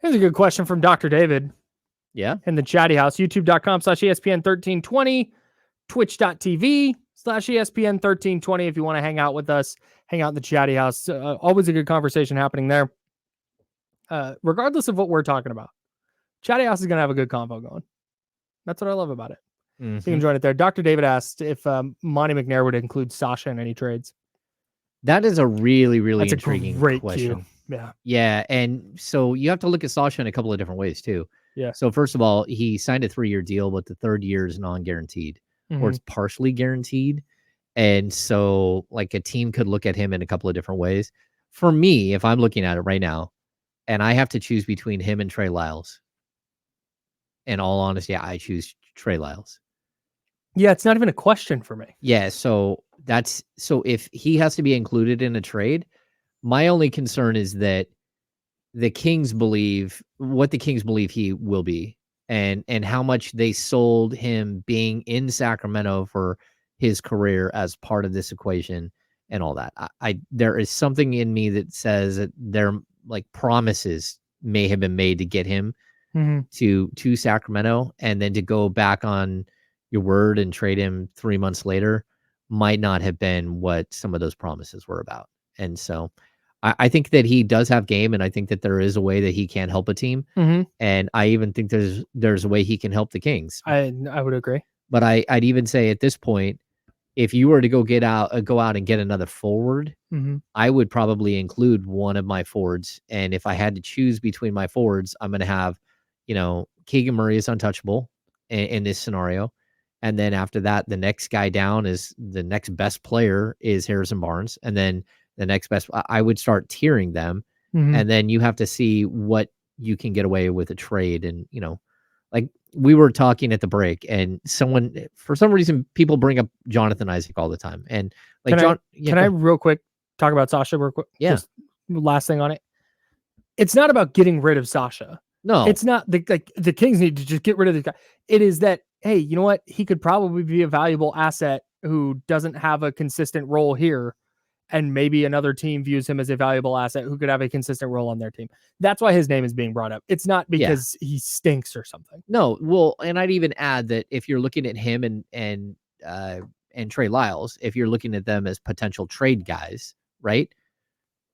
Here's a good question from Dr. David. Yeah. In the chatty house, youtube.com/ESPN1320, twitch.tv/ESPN1320. If you want to hang out with us, hang out in the chatty house. Always a good conversation happening there. Regardless of what we're talking about, chatty house is going to have a good convo going. That's what I love about it. Mm-hmm. So you can join it there. Dr. David asked if Monty McNair would include Sasha in any trades. That is a really, really That's intriguing a great question. Cue. Yeah. Yeah. And so you have to look at Sasha in a couple of different ways too. Yeah. So first of all, he signed a 3-year deal, but the third year is non-guaranteed or it's partially guaranteed. And so like a team could look at him in a couple of different ways. For me, if I'm looking at it right now and I have to choose between him and Trey Lyles, in all honesty, I choose Trey Lyles. Yeah, it's not even a question for me. Yeah, so if he has to be included in a trade, my only concern is that the Kings believe he will be and how much they sold him being in Sacramento for his career as part of this equation and all that. There is something in me that says that their like promises may have been made to get him to Sacramento, and then to go back on your word and trade him 3 months later might not have been what some of those promises were about. And so I think that he does have game, and I think that there is a way that he can help a team. And I even think there's a way he can help the Kings. I would agree. But I'd even say at this point, if you were to go out and get another forward, I would probably include one of my forwards. And if I had to choose between my forwards, I'm going to have, Keegan Murray is untouchable in this scenario. And then after that, the next guy down is the next best player is Harrison Barnes. And then the next best, I would start tiering them. And then you have to see what you can get away with a trade. And, like we were talking at the break, and for some reason, people bring up Jonathan Isaac all the time. And like, can I real quick talk about Sasha real quick? Yeah. Just last thing on it. It's not about getting rid of Sasha. No, it's not the Kings need to just get rid of the guy. It is that, hey, you know what? He could probably be a valuable asset who doesn't have a consistent role here. And maybe another team views him as a valuable asset who could have a consistent role on their team. That's why his name is being brought up. It's not because he stinks or something. No, well, and I'd even add that if you're looking at him and Trey Lyles, if you're looking at them as potential trade guys, right?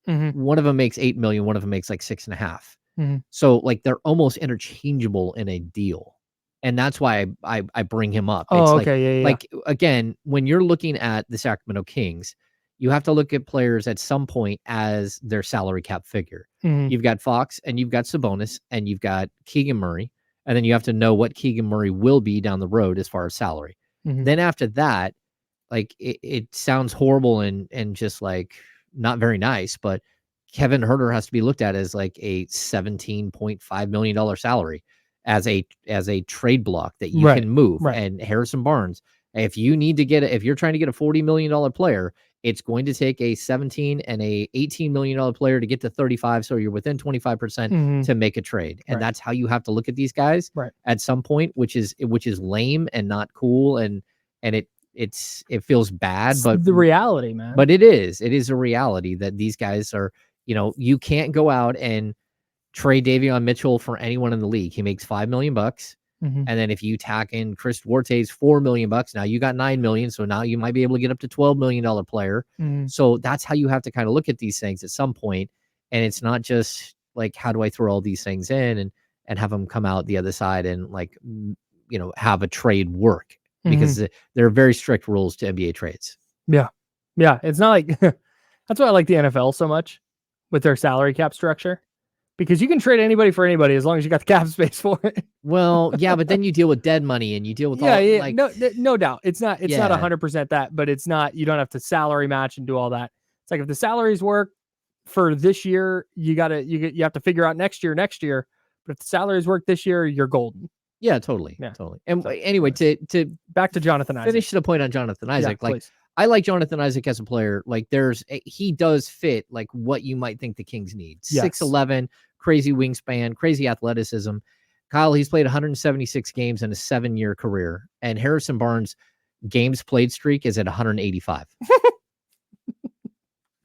One of them makes $8 million, one of them makes like $6.5. So like they're almost interchangeable in a deal. And that's why I bring him up. It's okay. Like again, when you're looking at the Sacramento Kings, you have to look at players at some point as their salary cap figure. You've got Fox and you've got Sabonis and you've got Keegan Murray. And then you have to know what Keegan Murray will be down the road as far as salary. Then after that, like it sounds horrible and just like not very nice, but Kevin Huerter has to be looked at as like a $17.5 million salary as a trade block that you can move. And Harrison Barnes, if you're trying to get a $40 million player, it's going to take a 17 and a $18 million player to get to 35. So you're within 25% to make a trade. And that's how you have to look at these guys at some point, which is lame and not cool. And it feels bad, but the reality, man. But it is a reality that these guys are, you can't go out and trade Davion Mitchell for anyone in the league. He makes $5 million. And then if you tack in Chris Duarte's $4 million, now you got $9 million. So now you might be able to get up to $12 million player. So that's how you have to kind of look at these things at some point. And it's not just like, how do I throw all these things in and have them come out the other side and like, have a trade work, because there are very strict rules to NBA trades. Yeah. Yeah. It's not like, that's why I like the NFL so much with their salary cap structure. Because you can trade anybody for anybody as long as you got the cap space for it. Well, yeah, but then you deal with dead money and you deal with no doubt. It's not 100% that, but it's not, you don't have to salary match and do all that. It's like if the salaries work for this year, you have to figure out next year. But if the salaries work this year, you're golden. Yeah, totally. Yeah. Totally. And so, anyway, to back to Jonathan Isaac. Finish the point on Jonathan Isaac. Yeah, like please. I like Jonathan Isaac as a player. Like he does fit like what you might think the Kings need. 6'11", crazy wingspan, crazy athleticism. Kyle, he's played 176 games in a 7-year career, and Harrison Barnes' games played streak is at 185.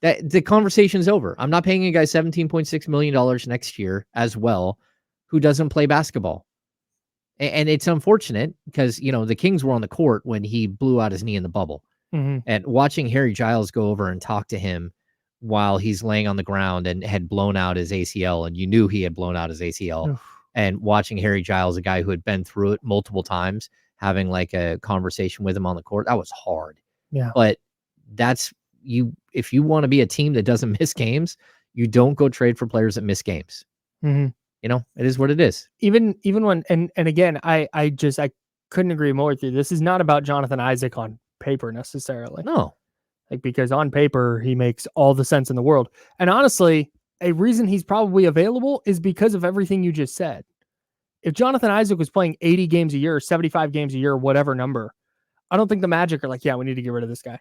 The conversation's over. I'm not paying a guy $17.6 million next year as well who doesn't play basketball. And it's unfortunate because, the Kings were on the court when he blew out his knee in the bubble. Mm-hmm. And watching Harry Giles go over and talk to him while he's laying on the ground and had blown out his ACL, and you knew he had blown out his ACL, and watching Harry Giles, a guy who had been through it multiple times, having like a conversation with him on the court, that was hard. Yeah. But that's if you want to be a team that doesn't miss games, you don't go trade for players that miss games. Mm-hmm. It is what it is. Even when, and again, I couldn't agree more with you. This is not about Jonathan Isaac on paper necessarily. No. Because on paper, he makes all the sense in the world. And honestly, a reason he's probably available is because of everything you just said. If Jonathan Isaac was playing 80 games a year, 75 games a year, whatever number, I don't think the Magic are like, yeah, we need to get rid of this guy.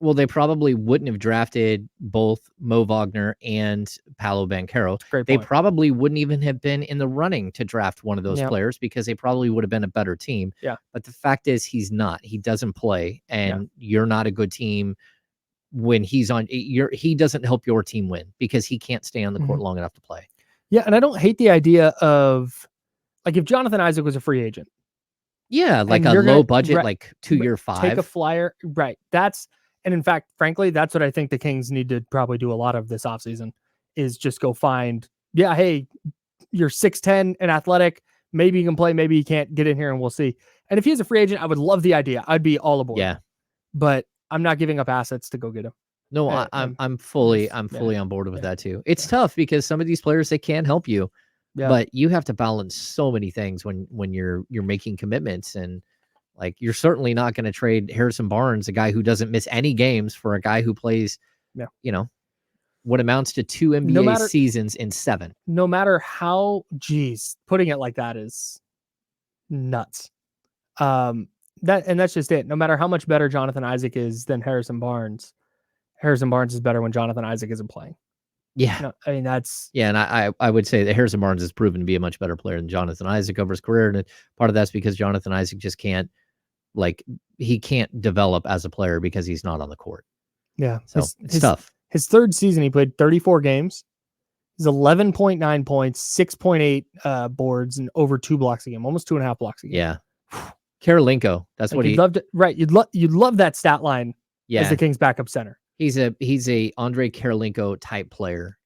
Well, they probably wouldn't have drafted both Mo Wagner and Paolo Banchero. They probably wouldn't even have been in the running to draft one of those players because they probably would have been a better team. Yeah. But the fact is he's not. He doesn't play, and you're not a good team when he's on. He doesn't help your team win because he can't stay on the court long enough to play. Yeah, and I don't hate the idea of, like, if Jonathan Isaac was a free agent. Yeah, like a low budget, like 2-year 5. Take a flyer. Right. And in fact, frankly, that's what I think the Kings need to probably do a lot of this offseason is just go find, hey, you're 6'10" and athletic. Maybe you can play, maybe you can't. Get in here and we'll see. And if he's a free agent, I would love the idea. I'd be all aboard. Yeah. But I'm not giving up assets to go get him. No, I'm fully on board with that too. It's tough because some of these players, they can help you. Yeah. But you have to balance so many things when you're making commitments, and like you're certainly not going to trade Harrison Barnes, a guy who doesn't miss any games, for a guy who plays, what amounts to 2 NBA seasons in 7. No matter how, putting it like that is nuts. That's just it. No matter how much better Jonathan Isaac is than Harrison Barnes is better when Jonathan Isaac isn't playing. Yeah. I mean, that's... Yeah, and I would say that Harrison Barnes has proven to be a much better player than Jonathan Isaac over his career, and part of that's because Jonathan Isaac just can't, he can't develop as a player because he's not on the court. Yeah. So it's tough. His third season, he played 34 games. He's 11.9 points, 6.8 boards, and over 2 blocks a game, almost 2.5 blocks a game. Yeah. Karolinko, that's what he loved it. Right. You'd love that stat line as the Kings backup center. He's a Andre Karolinko type player,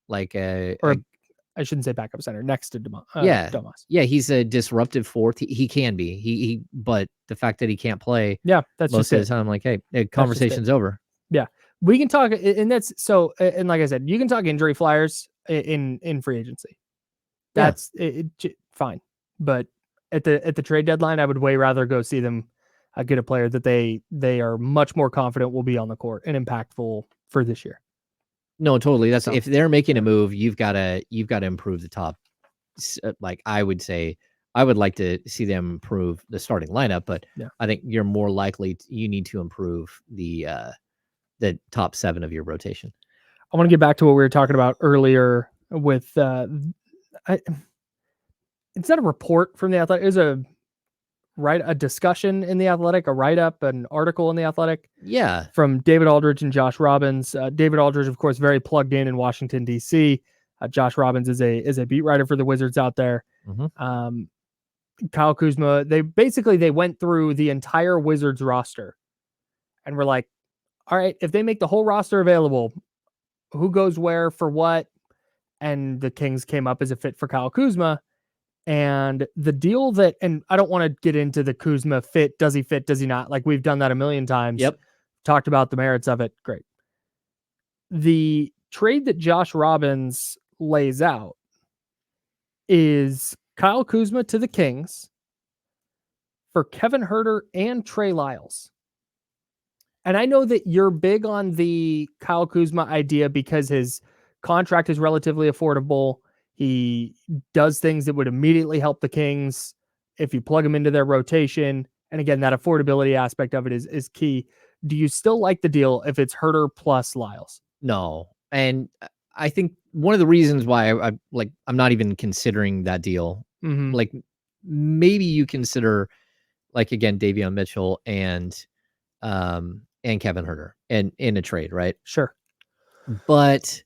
I shouldn't say backup center, next to Domas. Yeah, he's a disruptive fourth. He can be. But the fact that he can't play, that's most of the time, like, hey, conversation's over. Yeah, we can talk, and that's so. And like I said, you can talk injury flyers in free agency. That's fine, but at the trade deadline, I would way rather go see them get a player that they are much more confident will be on the court and impactful for this year. No, totally. That's if they're making a move, you've got to improve the top. Like I would say, I would like to see them improve the starting lineup, but I think you're more likely you need to improve the top 7 of your rotation. I want to get back to what we were talking about earlier with it's not a report from the Athletic. It was a discussion in the Athletic, a write-up, an article in the Athletic. Yeah. From David Aldridge and Josh Robbins. David Aldridge, of course, very plugged in Washington, D.C. Josh Robbins is a beat writer for the Wizards out there. Mm-hmm. Kyle Kuzma, they went through the entire Wizards roster and were like, all right, if they make the whole roster available, who goes where for what? And the Kings came up as a fit for Kyle Kuzma. And the deal and I don't want to get into the Kuzma fit. Does he fit? Does he not? Like, we've done that a million times. Yep. Talked about the merits of it. Great. The trade that Josh Robbins lays out is Kyle Kuzma to the Kings for Kevin Huerter and Trey Lyles. And I know that you're big on the Kyle Kuzma idea because his contract is relatively affordable. He does things that would immediately help the Kings if you plug him into their rotation. And again, that affordability aspect of it is key. Do you still like the deal if it's Huerter plus Lyles? No. And I think one of the reasons why I'm not even considering that deal, like maybe you consider, like, again, Davion Mitchell and Kevin Huerter and in a trade, right? Sure. But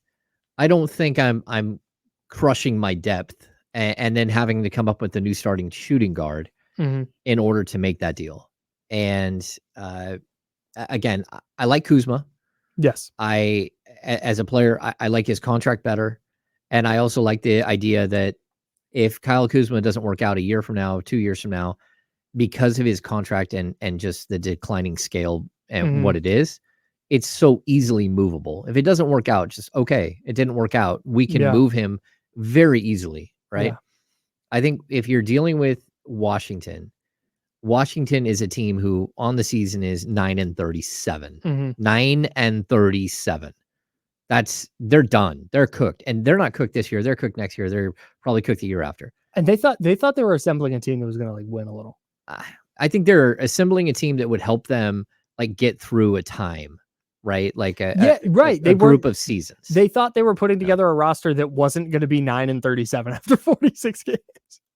I don't think I'm crushing my depth and then having to come up with a new starting shooting guard in order to make that deal. And again, I like Kuzma. Yes. As a player, I like his contract better. And I also like the idea that if Kyle Kuzma doesn't work out a year from now, 2 years from now, because of his contract and just the declining scale and what it is, it's so easily movable. If it doesn't work out, just okay, it didn't work out. We can move him very easily, right? Yeah. I think if you're dealing with Washington is a team who on the season is 9-37. 9-37. They're done. They're cooked. And they're not cooked this year. They're cooked next year. They're probably cooked the year after. And they thought they were assembling a team that was going to like win a little. I think they're assembling a team that would help them like get through a time, right? Like a group of seasons. They thought they were putting together a roster that wasn't going to be 9-37 after 46 games.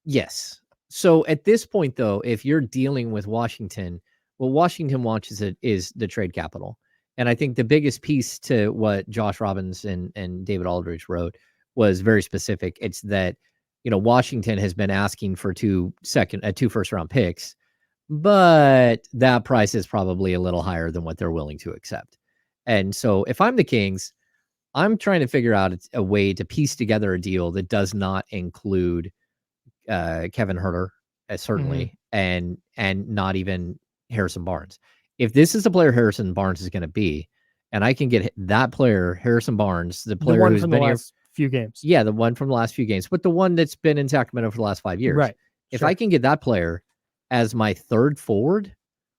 Yes. So at this point, though, if you're dealing with Washington, what Washington wants is the trade capital. And I think the biggest piece to what Josh Robbins and David Aldridge wrote was very specific. It's that, Washington has been asking for two first-round picks, but that price is probably a little higher than what they're willing to accept. And so if I'm the Kings, I'm trying to figure out a way to piece together a deal that does not include Kevin Huerter, certainly, and not even Harrison Barnes. If this is the player Harrison Barnes is going to be, and I can get that player, Harrison Barnes, the player who's been here few games. Yeah, the one from the last few games, but the one that's been in Sacramento for the last 5 years. Right. If I can get that player as my third forward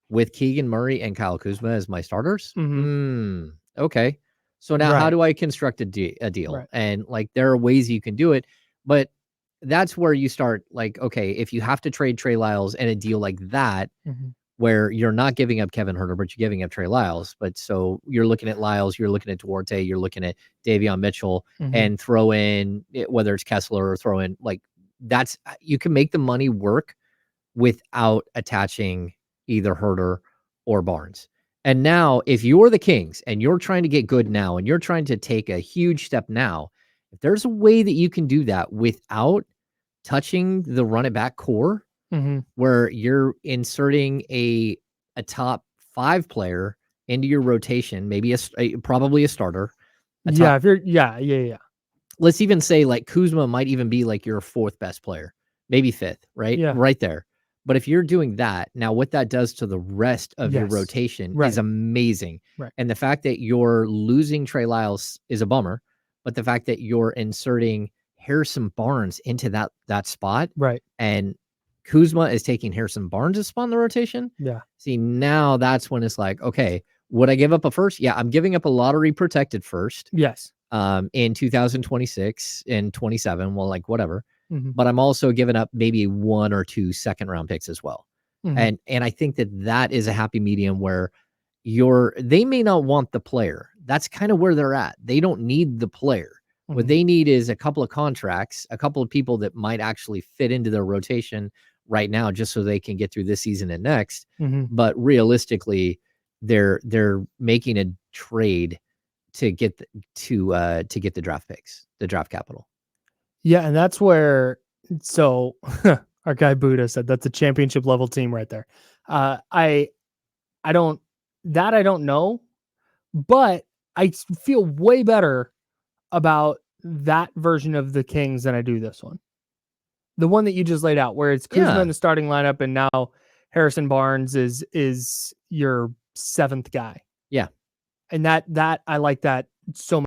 with Keegan Murray and Kyle Kuzma as my starters, okay. So now how do I construct a deal? Right. And like, there are ways you can do it, but that's where you start like, okay, if you have to trade Trey Lyles and a deal like that, where you're not giving up Kevin Huerter, but you're giving up Trey Lyles. But so you're looking at Lyles, you're looking at Duarte, you're looking at Davion Mitchell, and throw in, whether it's Kessler or throw in, like, you can make the money work without attaching either Huerter or Barnes. And now if you're the Kings and you're trying to get good now and you're trying to take a huge step now, if there's a way that you can do that without touching the run it back core, where you're inserting a top 5 player into your rotation, maybe probably a starter. Yeah. Let's even say like Kuzma might even be like your 4th best player, maybe 5th, right? Yeah. Right there. But if you're doing that, now what that does to the rest of your rotation is amazing. Right. And the fact that you're losing Trey Lyles is a bummer, but the fact that you're inserting Harrison Barnes into that spot, right, and Kuzma is taking Harrison Barnes' spot in the rotation. Yeah. See, now that's when it's like, okay, would I give up a first? Yeah, I'm giving up a lottery protected first. Yes. In 2026 and 27, well, like whatever. But I'm also giving up maybe 1 or 2 second-round picks as well. And I think that is a happy medium where they may not want the player. That's kind of where they're at. They don't need the player. What they need is a couple of contracts, a couple of people that might actually fit into their rotation right now, just so they can get through this season and next. But realistically, they're making a trade to get the draft picks, the draft capital. Yeah, and that's where our guy Buddha said that's a championship level team right there. I don't know, but I feel way better about that version of the Kings than I do this one. The one that you just laid out, where it's Kuzma in the starting lineup, and now Harrison Barnes is your 7th guy. Yeah. And that I like that so much.